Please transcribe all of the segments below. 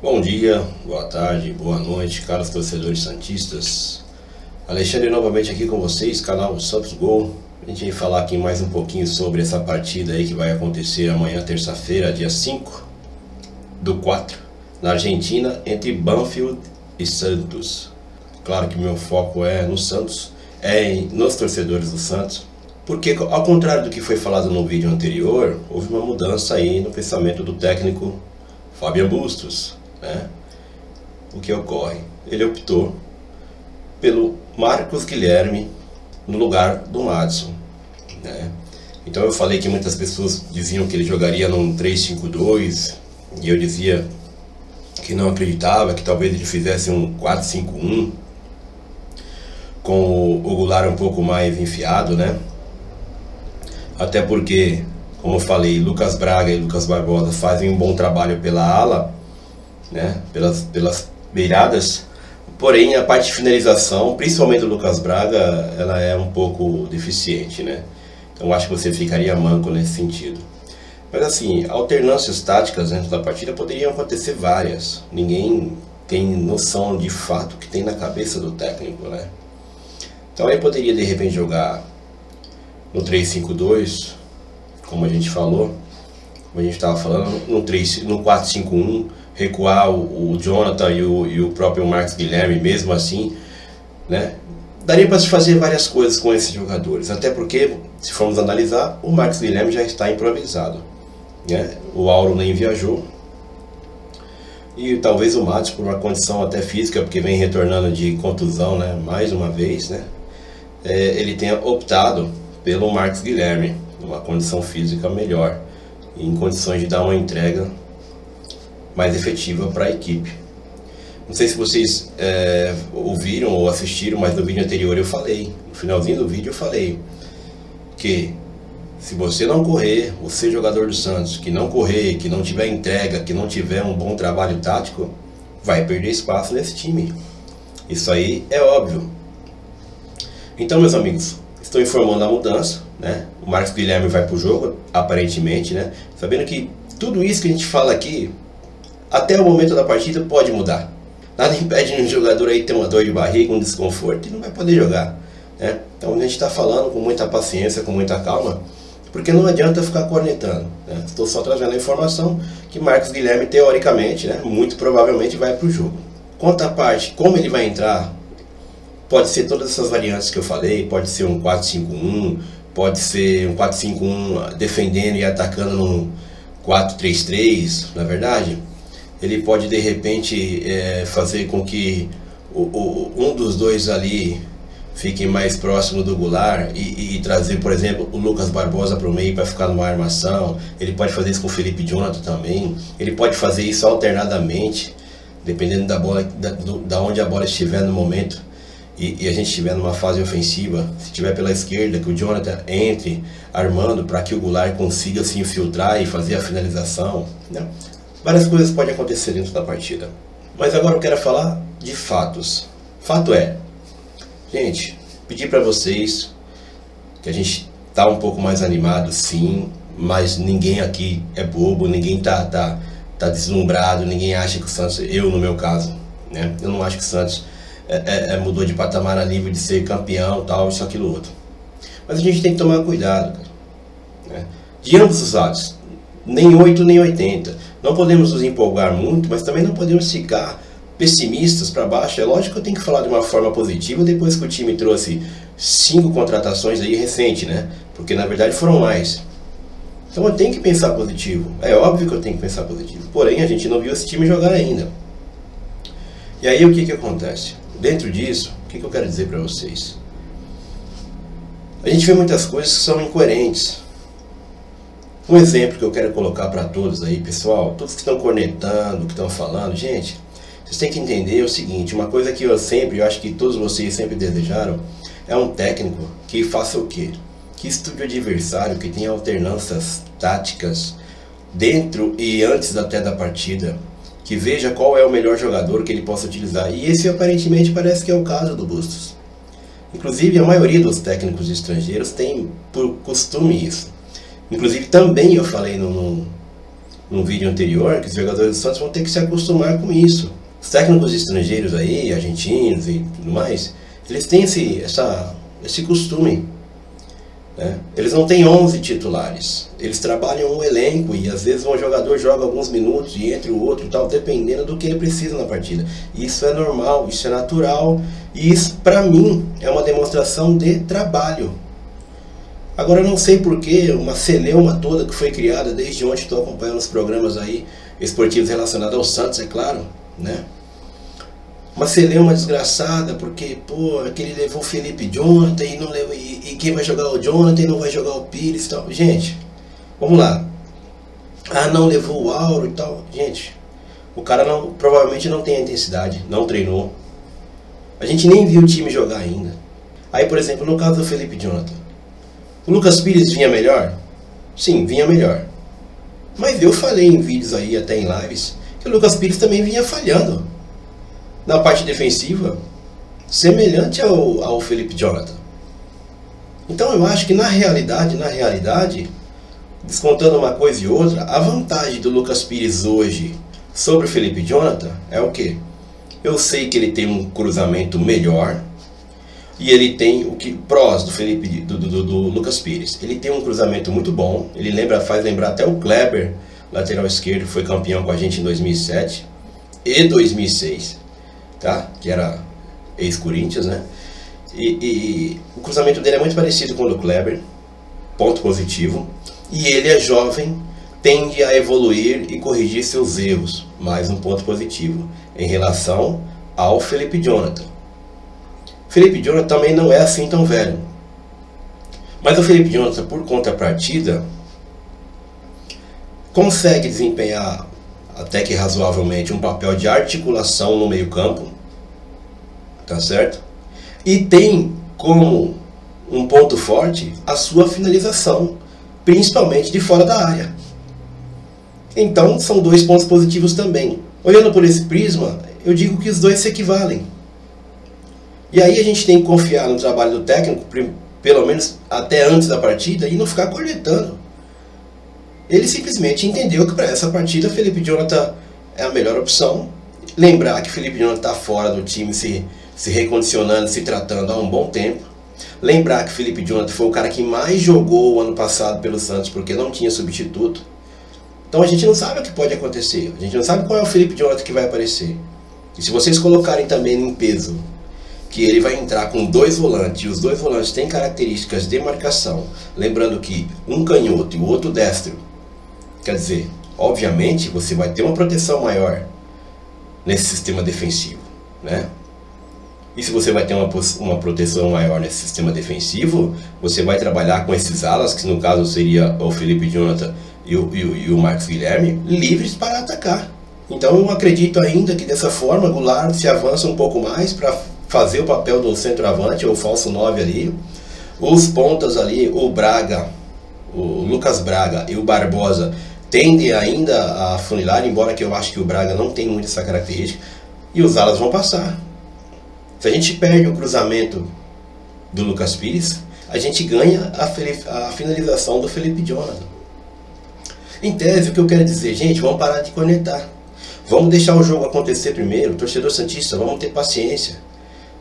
Bom dia, boa tarde, boa noite, caros torcedores santistas. Alexandre novamente aqui com vocês, canal Santos Gol. A gente vai falar aqui mais um pouquinho sobre essa partida aí que vai acontecer amanhã, terça-feira, dia 5/4, na Argentina, entre Banfield e Santos. Claro que meu foco é no Santos, nos torcedores do Santos, porque ao contrário do que foi falado no vídeo anterior, houve uma mudança aí no pensamento do técnico Fábio Bustos, né? O que ocorre? Ele optou pelo Marcos Guilherme no lugar do Madison, né? Então eu falei que muitas pessoas diziam que ele jogaria num 3-5-2 e eu dizia que não acreditava, que talvez ele fizesse um 4-5-1 com o Goulart um pouco mais enfiado, né? Até porque, como eu falei, Lucas Braga e Lucas Barbosa fazem um bom trabalho pela ala, né? Pelas beiradas. Porém, a parte de finalização, principalmente do Lucas Braga, ela é um pouco deficiente, né? Então acho que você ficaria manco nesse sentido. Mas assim, alternâncias táticas dentro da partida poderiam acontecer várias. Ninguém tem noção de fato que tem na cabeça do técnico, né? Então ele poderia de repente jogar no 3-5-2, como a gente falou, como a gente estava falando, no 4-5-1, recuar o Jonathan e o próprio Marcos Guilherme, mesmo assim, né? Daria para se fazer várias coisas com esses jogadores, até porque, se formos analisar, o Marcos Guilherme já está improvisado, né? O Auro nem viajou, e talvez o Matos, por uma condição até física, porque vem retornando de contusão, né? Mais uma vez, né? Ele tenha optado pelo Marcos Guilherme, uma condição física melhor, em condições de dar uma entrega mais efetiva para a equipe. Não sei se vocês ouviram ou assistiram, mas no vídeo anterior eu falei, no finalzinho do vídeo eu falei que se você não correr, você jogador do Santos, que não correr, que não tiver entrega, que não tiver um bom trabalho tático, vai perder espaço nesse time. Isso aí é óbvio. Então, meus amigos, estou informando a mudança, né? O Marcos Guilherme vai para o jogo, aparentemente, né? Sabendo que tudo isso que a gente fala aqui, até o momento da partida, pode mudar. Nada impede um jogador aí ter uma dor de barriga, um desconforto e não vai poder jogar, né? Então a gente está falando com muita paciência, com muita calma, porque não adianta ficar cornetando, né? Estou só trazendo a informação que Marcos Guilherme, teoricamente, né, muito provavelmente vai para o jogo. Quanto à parte, como ele vai entrar, pode ser todas essas variantes que eu falei, pode ser um 4-5-1, pode ser um 4-5-1 defendendo e atacando num 4-3-3, na verdade. Ele pode de repente fazer com que um dos dois ali fique mais próximo do Goulart e trazer, por exemplo, o Lucas Barbosa para o meio para ficar numa armação. Ele pode fazer isso com o Felipe Jonathan também. Ele pode fazer isso alternadamente, dependendo da bola, da onde a bola estiver no momento. E a gente estiver numa fase ofensiva, se estiver pela esquerda, que o Jonathan entre armando para que o Goulart consiga se infiltrar e fazer a finalização, né? Várias coisas podem acontecer dentro da partida. Mas agora eu quero falar de fatos. Fato é, gente, pedir para vocês que a gente tá um pouco mais animado, sim, mas ninguém aqui é bobo, ninguém tá deslumbrado, ninguém acha que o Santos, eu no meu caso, né? Eu não acho que o Santos mudou de patamar a nível de ser campeão, tal, isso, aquilo, outro. Mas a gente tem que tomar cuidado, cara, né? De ambos os lados, nem 8 nem 80. Não podemos nos empolgar muito, mas também não podemos ficar pessimistas para baixo. É lógico que eu tenho que falar de uma forma positiva depois que o time trouxe 5 contratações aí recente, né? Porque na verdade foram mais. Então eu tenho que pensar positivo. É óbvio que eu tenho que pensar positivo. Porém, a gente não viu esse time jogar ainda. E aí o que acontece? Dentro disso, o que eu quero dizer para vocês? A gente vê muitas coisas que são incoerentes. Um exemplo que eu quero colocar para todos aí, pessoal, todos que estão cornetando, que estão falando, gente, vocês têm que entender o seguinte, uma coisa que eu acho que todos vocês sempre desejaram, é um técnico que faça o quê? Que estude o adversário, que tenha alternâncias táticas dentro e antes até da partida, que veja qual é o melhor jogador que ele possa utilizar. E esse aparentemente parece que é o caso do Bustos. Inclusive a maioria dos técnicos estrangeiros tem por costume isso. Inclusive também eu falei no vídeo anterior, que os jogadores do Santos vão ter que se acostumar com isso. Os técnicos estrangeiros aí, argentinos e tudo mais, eles têm esse costume, né? Eles não têm 11 titulares, eles trabalham um elenco e às vezes um jogador joga alguns minutos e entre o outro e tal, dependendo do que ele precisa na partida. Isso é normal, isso é natural e isso para mim é uma demonstração de trabalho. Agora eu não sei porque uma celeuma toda que foi criada desde ontem, estou acompanhando os programas aí esportivos relacionados ao Santos, é claro, né? Uma celeuma desgraçada, porque, pô, aquele levou o Felipe Jonathan e, não levou, e quem vai jogar o Jonathan e não vai jogar o Pires e tal. Gente, vamos lá. Ah, não levou o Auro e tal. Gente, o cara provavelmente não tem a intensidade, não treinou. A gente nem viu o time jogar ainda. Aí, por exemplo, no caso do Felipe Jonathan, o Lucas Pires vinha melhor? Sim, vinha melhor. Mas eu falei em vídeos aí, até em lives, que o Lucas Pires também vinha falhando na parte defensiva, semelhante ao Felipe Jonathan. Então eu acho que na realidade, descontando uma coisa e outra, a vantagem do Lucas Pires hoje sobre o Felipe Jonathan é o quê? Eu sei que ele tem um cruzamento melhor e ele tem o que prós do Lucas Pires. Ele tem um cruzamento muito bom, ele faz lembrar até o Kleber, lateral esquerdo, que foi campeão com a gente em 2007 e 2006. Tá? Que era ex-Corinthians, né? E o cruzamento dele é muito parecido com o do Kleber, ponto positivo. E ele é jovem, tende a evoluir e corrigir seus erros, mais um ponto positivo em relação ao Felipe Jonathan. Felipe Jonathan também não é assim tão velho, mas o Felipe Jonathan, por contrapartida, consegue desempenhar até que razoavelmente um papel de articulação no meio campo, tá certo? E tem como um ponto forte a sua finalização, principalmente de fora da área. Então são dois pontos positivos também. Olhando por esse prisma, eu digo que os dois se equivalem. E aí a gente tem que confiar no trabalho do técnico, pelo menos até antes da partida, e não ficar cornetando. Ele simplesmente entendeu que para essa partida Felipe Jonathan é a melhor opção. Lembrar que Felipe Jonathan está fora do time, se recondicionando, se tratando há um bom tempo. Lembrar que Felipe Jonathan foi o cara que mais jogou o ano passado pelo Santos, porque não tinha substituto. Então a gente não sabe o que pode acontecer. A gente não sabe qual é o Felipe Jonathan que vai aparecer. E se vocês colocarem também em peso que ele vai entrar com dois volantes, e os dois volantes têm características de marcação, lembrando que um canhoto e o outro destro, quer dizer, obviamente você vai ter uma proteção maior nesse sistema defensivo, né? E se você vai ter uma proteção maior nesse sistema defensivo, você vai trabalhar com esses alas, que no caso seria o Felipe Jonathan e o Marcos Guilherme, livres para atacar. Então eu acredito ainda que dessa forma Goulart se avança um pouco mais para fazer o papel do centroavante, ou falso 9 ali. Os pontas ali, o Braga, o Lucas Braga e o Barbosa, tendem ainda a funilar, embora que eu acho que o Braga não tem muito essa característica. E os alas vão passar. Se a gente perde o cruzamento do Lucas Pires, a gente ganha a finalização do Felipe Jonathan. Em tese, o que eu quero dizer, gente, vamos parar de cornetar. Vamos deixar o jogo acontecer primeiro, torcedor santista, vamos ter paciência,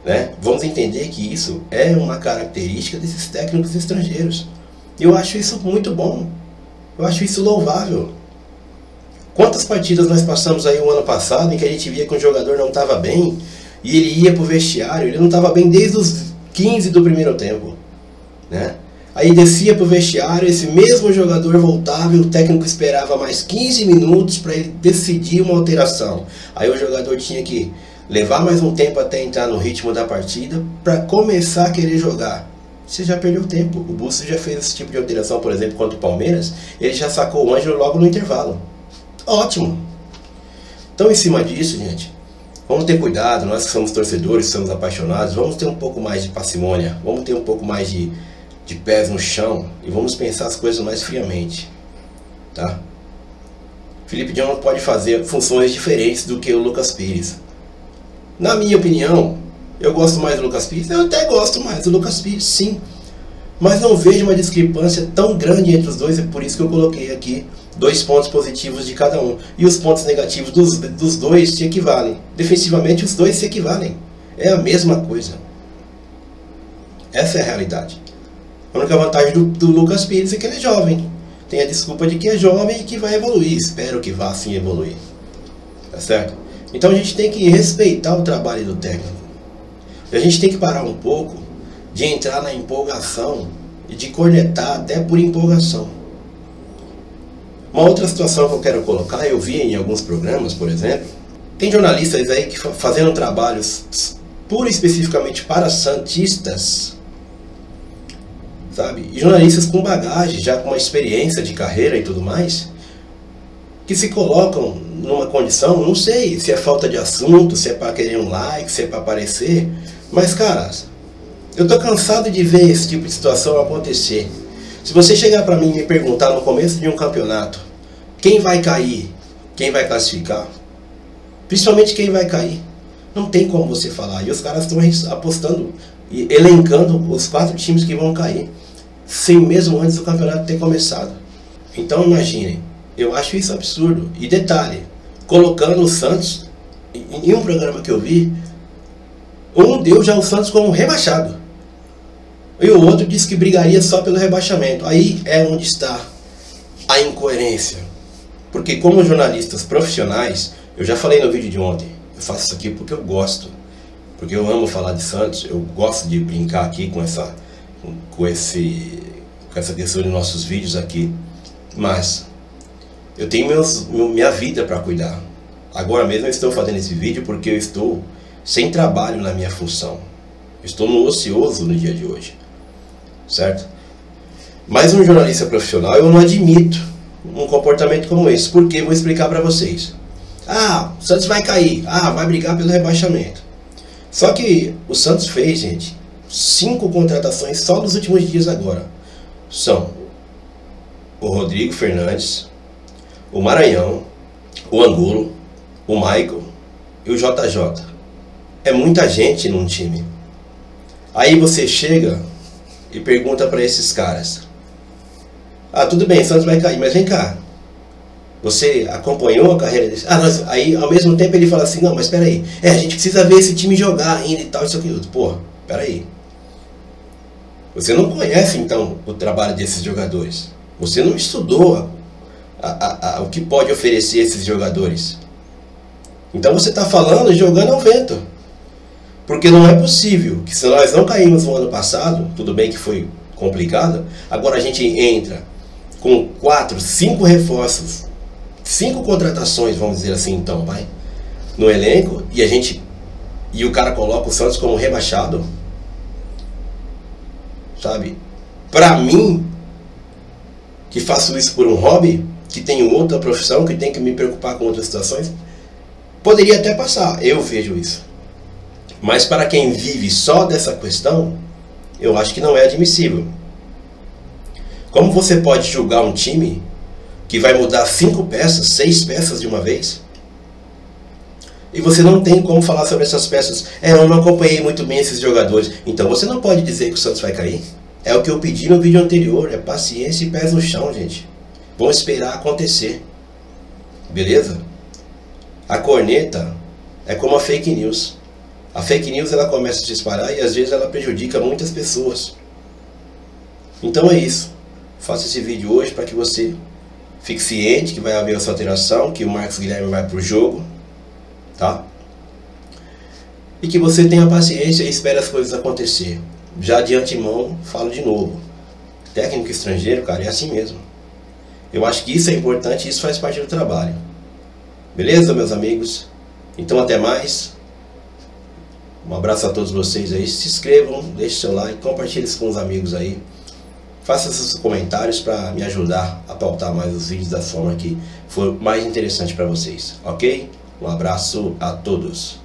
né? Vamos entender que isso é uma característica desses técnicos estrangeiros. Eu acho isso muito bom, eu acho isso louvável. Quantas partidas nós passamos aí o ano passado em que a gente via que um jogador não estava bem e ele ia para o vestiário, ele não estava bem desde os 15 do primeiro tempo, né? Aí descia para o vestiário, esse mesmo jogador voltava e o técnico esperava mais 15 minutos para ele decidir uma alteração. Aí o jogador tinha que levar mais um tempo até entrar no ritmo da partida para começar a querer jogar. Você já perdeu tempo. O Bustos já fez esse tipo de alteração, por exemplo, contra o Palmeiras. Ele já sacou o Ângelo logo no intervalo. Ótimo! Então, em cima disso, gente, vamos ter cuidado. Nós que somos torcedores, somos apaixonados, vamos ter um pouco mais de parcimônia, vamos ter um pouco mais de pés no chão e vamos pensar as coisas mais friamente, tá? Felipe Jonathan pode fazer funções diferentes do que o Lucas Pires. Na minha opinião, eu gosto mais do Lucas Pires, eu até gosto mais do Lucas Pires, sim, mas não vejo uma discrepância tão grande entre os dois, é por isso que eu coloquei aqui 2 pontos positivos de cada um. E os pontos negativos dos dois se equivalem. Defensivamente, os dois se equivalem. É a mesma coisa. Essa é a realidade. A única vantagem do Lucas Pires é que ele é jovem. Tem a desculpa de que é jovem e que vai evoluir. Espero que vá sim evoluir. Tá certo? Então a gente tem que respeitar o trabalho do técnico. E a gente tem que parar um pouco de entrar na empolgação e de cornetar até por empolgação. Uma outra situação que eu quero colocar, eu vi em alguns programas, por exemplo, tem jornalistas aí que fazendo trabalhos pura e especificamente para santistas, sabe? E jornalistas com bagagem, já com uma experiência de carreira e tudo mais, que se colocam numa condição, não sei se é falta de assunto, se é para querer um like, se é para aparecer, mas cara, eu tô cansado de ver esse tipo de situação acontecer. Se você chegar para mim e me perguntar no começo de um campeonato, quem vai cair, quem vai classificar, principalmente quem vai cair, não tem como você falar. E os caras estão apostando e elencando os 4 times que vão cair, sem mesmo antes do campeonato ter começado. Então imaginem, eu acho isso absurdo. E detalhe, colocando o Santos, em um programa que eu vi, um deu já o Santos como rebaixado. E o outro disse que brigaria só pelo rebaixamento. Aí é onde está a incoerência. Porque como jornalistas profissionais, eu já falei no vídeo de ontem, eu faço isso aqui porque eu gosto. Porque eu amo falar de Santos, eu gosto de brincar aqui com essa questão de nossos vídeos aqui. Mas eu tenho minha vida para cuidar. Agora mesmo eu estou fazendo esse vídeo porque eu estou sem trabalho na minha função. Eu estou no ocioso no dia de hoje. Certo? Mas um jornalista profissional, eu não admito um comportamento como esse. Por quê? Vou explicar para vocês. Ah, o Santos vai cair. Ah, vai brigar pelo rebaixamento. Só que o Santos fez, gente, 5 contratações só nos últimos dias agora. São o Rodrigo Fernandes, o Maranhão, o Angulo, o Michael e o JJ. É muita gente num time. Aí você chega e pergunta para esses caras: ah, tudo bem, o Santos vai cair, mas vem cá, você acompanhou a carreira desse? Ah, mas aí ao mesmo tempo ele fala assim: não, mas espera aí, a gente precisa ver esse time jogar ainda e tal, isso aqui outro. Porra, espera aí. Você não conhece então o trabalho desses jogadores. Você não estudou o que pode oferecer esses jogadores. Então você está falando e jogando ao vento. Porque não é possível que, se nós não caímos no ano passado, tudo bem que foi complicado, agora a gente entra com 4, 5 reforços, 5 contratações, vamos dizer assim então, vai, no elenco, e o cara coloca o Santos como rebaixado. Sabe? Pra mim, que faço isso por um hobby, que tenho outra profissão, que tenho que me preocupar com outras situações, poderia até passar, eu vejo isso. Mas para quem vive só dessa questão, eu acho que não é admissível. Como você pode julgar um time que vai mudar 5 peças, 6 peças de uma vez? E você não tem como falar sobre essas peças. Eu não acompanhei muito bem esses jogadores. Então você não pode dizer que o Santos vai cair. É o que eu pedi no vídeo anterior. É paciência e pés no chão, gente. Vamos esperar acontecer. Beleza? A corneta é como a fake news. A fake news ela começa a se espalhar e às vezes ela prejudica muitas pessoas. Então é isso. Faço esse vídeo hoje para que você fique ciente que vai haver essa alteração, que o Marcos Guilherme vai para o jogo. Tá? E que você tenha paciência e espere as coisas acontecer. Já de antemão, falo de novo. Técnico estrangeiro, cara, é assim mesmo. Eu acho que isso é importante e isso faz parte do trabalho. Beleza, meus amigos? Então até mais. Um abraço a todos vocês aí. Se inscrevam, deixe seu like, compartilhe isso com os amigos aí. Faça seus comentários para me ajudar a pautar mais os vídeos da forma que for mais interessante para vocês. Ok? Um abraço a todos.